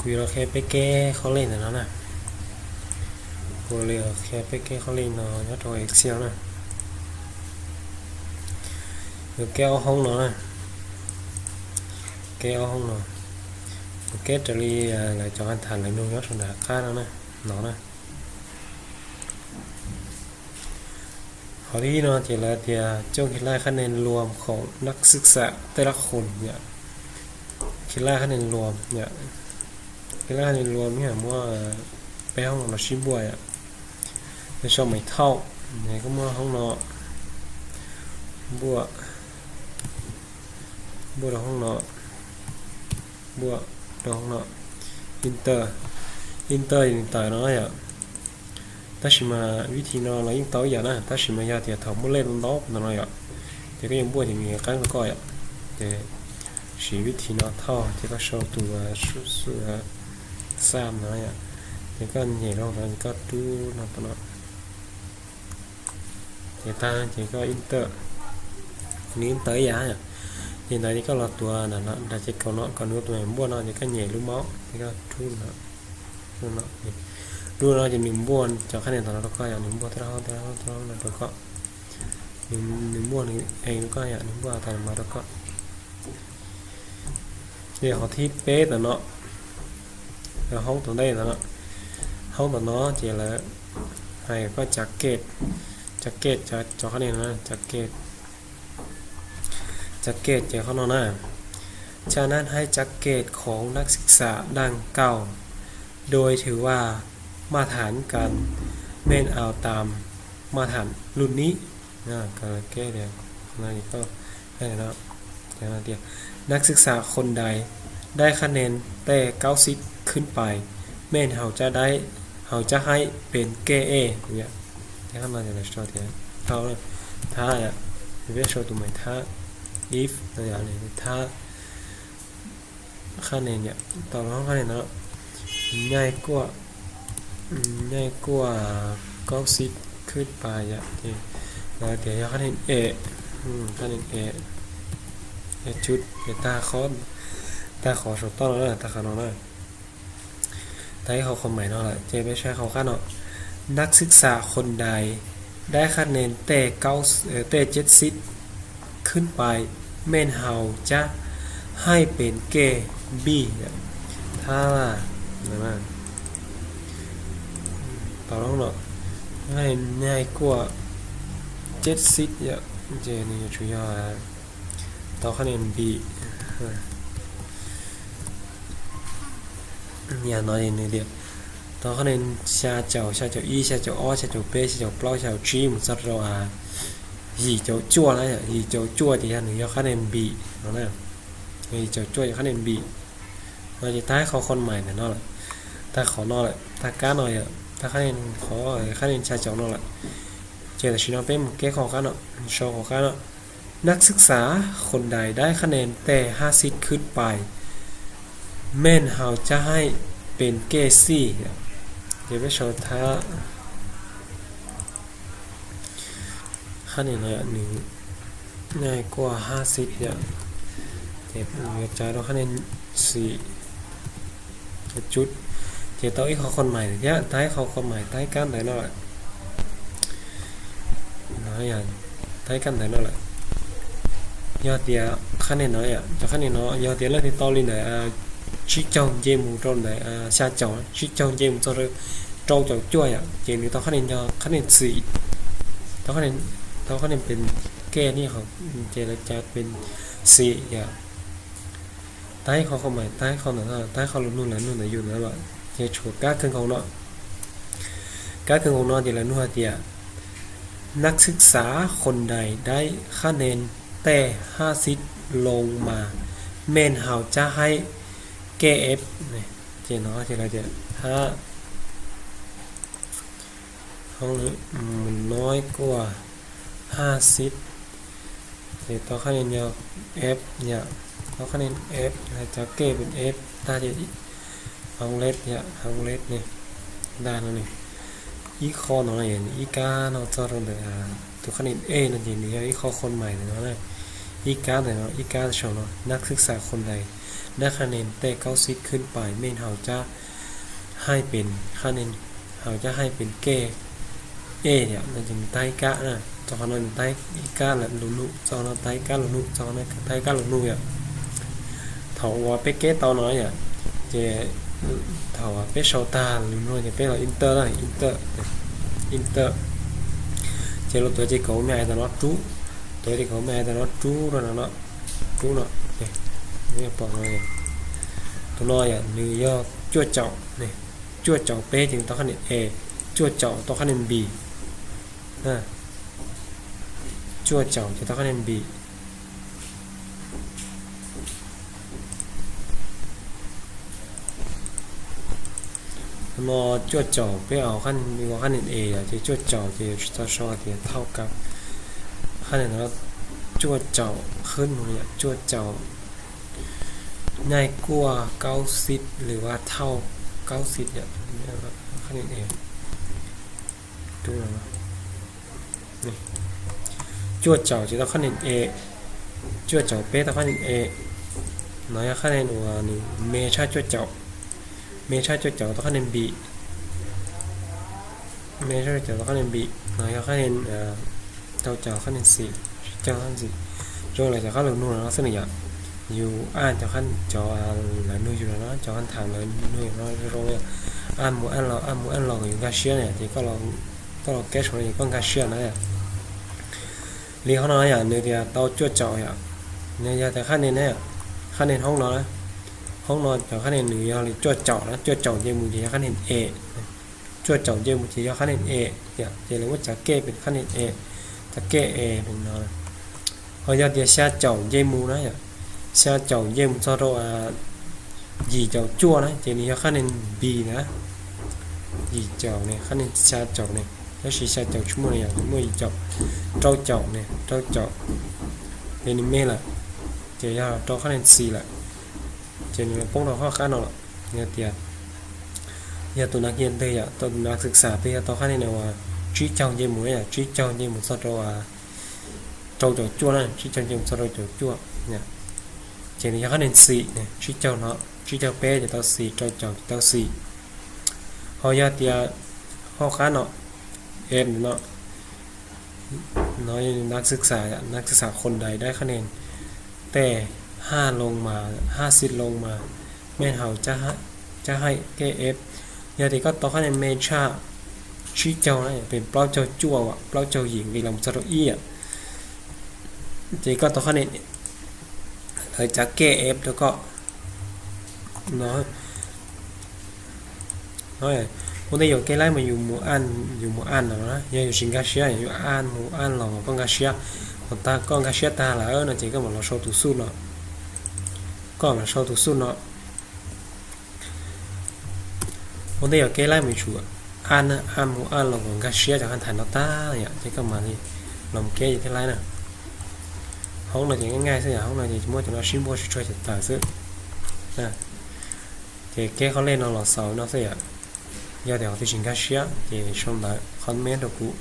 คุยเราแค่ไปแก้เขาเล่นนะนะคุยเราแค่ไปแก้เขาเล่นเนาะnhớ rồi Excel nè rồi kéo không nó nè kéo không nó kết trở đi lại cho anh thành lại luôn nhớ rồi đã khá đó nè nó nè họ đi nó chỉ là thì trong khi laiคะแนนรวมของนักศึกษาแต่ละคนเนี่ยคิดไล่คะแนนรวมเนี่ยคิดไล่คะแนนรวมเนี่ยมั่วไปห้องเราชิบวยอ่ะในช่องไม่เท่าเนี่ยก็มั่วห้องนอบัวเราห้องนอบัวเราห้องนออินเตอร์hiện tại nóอ่ะta chỉ màวิธีnó là những tối giờ nè ta chỉ mà ra thì thầu muốn lên đó nó nói ạ thì cái những bữa thì mình cái nó coi ạ thì chỉวิธีnó thao thì có sâu từ số sam nó ạ thì có nhảy đâu rồi có tu nó tao nó thì ta chỉ có inter ní tới giá ạ hiện tại thì có là tua là nó đã chỉ còn nó còn nữa tụi mình mua nó thì có nhảy lúc máu thì có tu nóดูเราจะหนึ่งบ้วนจากคะแนนตอนเราก็อย่างหนึ่งบ้วนเท่านั้นเราก็หนึ่งบ้วนเองก็อย่างหนึ่งบ้วนตอนมาเราก็เดี๋ยวเขาที่เป๊ะแต่เนาะแล้วห้องตัวได้แต่เนาะห้องตัวเนาะจะแล้วให้ก็จากเกตจากคะแนนนะจากเกตจะเขาเนาะนะจากนั้นให้จากเกตของนักศึกษาดังเก่าโดยถือว่ามาตรฐานการเม่นเอาตามมาตรฐานรุ่นนี้นะก็แก้เดี๋ยวนี่ก็ได้แล้วเดี๋ยวนักศึกษาคนใดได้คะแนนแต่90ขึ้นไปเม่นเขาจะให้เป็นเกรด A เนี่ยที่ข้างมาจะได้โชว์เดี๋ยวเขาเลยถ้าเนี่ยเรียกโชว์ตัวใหม่ถ้า if ตัวอย่างนี้ถ้าคะแนนเนี่ยต่อรองคะแนนเนาะง่ายกว่า90ขึ้นไปอ่ะที่แล้วเดี๋ยวคะแนน A คะแนน A จุดเดี๋ยวตาขอสุดต้นแล้วตาขานอนแล้วตาให้เขาคนใหม่เนาะแหละเจไม่ใช่เขาข้าเนาะนักศึกษาคนใดได้คะแนนแต่70ขึ้นไปแม่นเฮาจะให้เป็นเกรด B ถ้าว่านะต่อรองเนาะง่ายกว่า70อ่ะเจนี่ช่วยต่อคะแนน B เนี่ยน้อยนิดเดียวต่อคะแนน下角E下角O下角B下角ปล下角 G มันสัตว์เราหีเจ้าจั่วแล้วเนี่ยหีเจ้าจั่วที่ท่านหนึ่งคะแนน B เนาะหีเจ้าจั่วคะแนน B เราจะท้ายเขาคนใหม่เนี่ยเนาะแหละถ้าขอนอแหละถ้าก้าหน่อยอ่ะถ้าคะแนนขอคะแนนชาเจ้าเนาะแหละเจอแต่ชิโนเป็นเก้ของกันเนาะโชว์ของกันเนาะนักศึกษาคนใดได้คะแนนแต่50ขึ้นไปแม่นเฮาจะให้เป็นเกรด C เดี๋ยวไปโชว์ถ้าคะแนนเนี่ยหนึ่งง่ายกว่า50เนี่ยเดี๋ยวใจเราคะแนน4จุดเดี๋ยวต่ออีกเขาคนใหม่เนี่ยท้ายเขาคนใหม่ท้ายกันไหนเนาะน้อยอย่างท้ายกันไหนเนาะยอดเดียคะแนนน้อยอ่ะจะคะแนนน้อยยอดเดียแล้วที่ต่อลินไหนชิจงเจมูตรงไหนชาจงชิจงเจมูตรงโจจงช่วยอ่ะเจนี่ต่อคะแนนยอคะแนน4ต่อคะแนนเป็นแก้นี่เขาเจรจาเป็น4อย่างท้ายเขาคนใหม่ท้ายเขาหน่อยท้ายเขาลุ่นแล้วนู่นอยู่แล้วแบบจะฉกการขึ้นของเนาะจะละนู่นเดียนักศึกษาคนใดได้คะแนนแต่50ลงมาแม่นเฮาจะให้เกรด F เนี่ยเจเนาะจะละเดียถ้าห้องนี้มันน้อยกว่า50เดี๋ยวต่อคะแนนยาว F เนี่ยต่อคะแนน F จะเกรดเป็น F ตาจะห้องเล็ดเนี่ยด้านนี้อีคอหน่อยอีกาเนาะจะลงเลยตัวคะแนน A นั่นเองนี่อีคอคนใหม่เนาะอี อีกาแต่เนาะอีกาชาวเนาะนักศึกษาคนใดได้คะแนนแต่90ขึ้นไปแม่นเฮาจะให้เป็นคะแนนเฮาจะให้เป็นเกเนี่ยมันจะมีใต้กะนะจอนั้นใต้อีกาละลุจอนั้นใต้กะลุจอนั้นใต้กะลุอ่ะเถาว่าไปเกตอน้อยอ่ะเจเถาว่าไปชาวตาลุจะไปเราอินเตอร์ละอินเตอร์เจเราตัวเจเขาไม่แต่เนาะจูตัวเจเขาไม่แต่เนาะจูแล้วเนาะจูเนาะนี่ปอกเลยตัวน้อยอ่ะนิวยอร์กจั่วเจาะนี่จั่วเจาะเป๊ะถึงต้องคะแนน A จั่วเจาะต้องคะแนน B นะจั่วเจาะจะต้องคะแนน B มอจั่วเจาะไปเอาขั้นมีว่าคะแนน A อ่ะจะจั่วเจาะจะชอบที่เท่ากับคะแนนแล้วจั่วเจาะขึ้นเนี่ยจั่วเจาะง่ายกว่า90หรือว่าเท่า90เนี่ยนะครับคะแนน A ดูนะนี่จั่วเจาะจะต้องคะแนน A จั่วเจาะเป๊ะต้องคะแนน A น้อยคะแนนว่านี่เมชาจั่วเจาะต้องคะแนน B เมชาจั่วเจาะต้องคะแนน B น้อยคะแนนเจาะคะแนน C เจาะคะแนน C จงอะไรจะเข้าหรือนู่นแล้วสิ่งอย่างอยู่อ่านเจาะขั้นเจาะlà nuôiอยู่แล้วเจาะขั้นถามเลยnuôi nó rồi ăn muốn ăn lòอยู่กาเชียเนี่ยที่ก็เราแก้ชนอยู่ก็กาเชียนะเนี่ยเรียกเขาน้อยอย่างเนี่ยเดียวเราจวดเจาะอย่างเนี่ยแต่ขั้นนี้เนี่ยขั้นนี้ห้องนอนเจาะขั้นนี้หนึ่งอย่างจวดเจาะนะจวดเจาะเยี่ยมมือที่ขั้นนี้ A จวดเจาะเยี่ยมมือที่ขั้นนี้ A เนี่ยจะเรียกว่าจะเก้เป็นขั้นนี้ A จะเก้ A เป็นนอนเขาจะเดียว下เจาะเยี่ยมมือนะอย่าง下เจาะเยี่ยมcho đâu gìเจาะจั่วนะทีนี้ขั้นนี้ B นะgìเจาะเนี่ยขั้นนี้下เจาะเนี่ยแล้วสี下เจาะชั่วโมงอย่างชั่วโมงเจาะเจาะเนี่ยเจาะเป็นเมล่ะเจียเจาะขั้นนี้ C ละเจนี่ป้องเราข้อขั้นเราเนี่ยเตียอย่าตัวนักเรียนเตียตัวนักศึกษาเตียตัวขั้นนี้เนี่ยว่าชี้เจาะเยี่ยมมือเนี่ยชี้เจาะเยี่ยมมือcho đâuเจาะจั่วนะชี้เจาะเยี่ยมcho đâuเจาะจั่วเนี่ยเจนี่ขั้นนี้ C เนี่ยชี้เจาะเนาะชี้เจาะเป๊ะจะตัว C เจาะตัว C เขาอย่าเตียข้อขั้นเนาะเอ็มเนาะน้อยนักศึกษาคนใดได้คะแนนแต่5ลงมา50ลงมาแม่นเฮาจะให้แก้ F อย่าที่ก็ต่อคะแนนเมชาชี้เจ้านะเป็นเปล่าเจ้าจั่วอ่ะเปล่าเจ้าหญิงวีลำสระอีอ่ะที่ก็ต่อคะแนนเธอจะแก้ F แล้วก็น้อยhôm nay cái lái mà dùng mùa ăn nào đó như sinh cá xía dùng mùa ăn là con cá xía còn ta con cá xía ta là nó chỉ có một là sâu thủ sút nó còn là sâu thủ sút nó hôm nay cái lái mình chủ ăn mùa ăn là con cá xía chẳng hạn thành nó ta này chỉ có mà đi làm cái gì cái lái nè không là chỉ ngay thôi không là chỉ mua cho nó xin mua cho tài sự nè thì cáiเขาเล่นnó là sầu nó sẽ giờ thì học thì sinh cá xía thì xong lại comment được cụ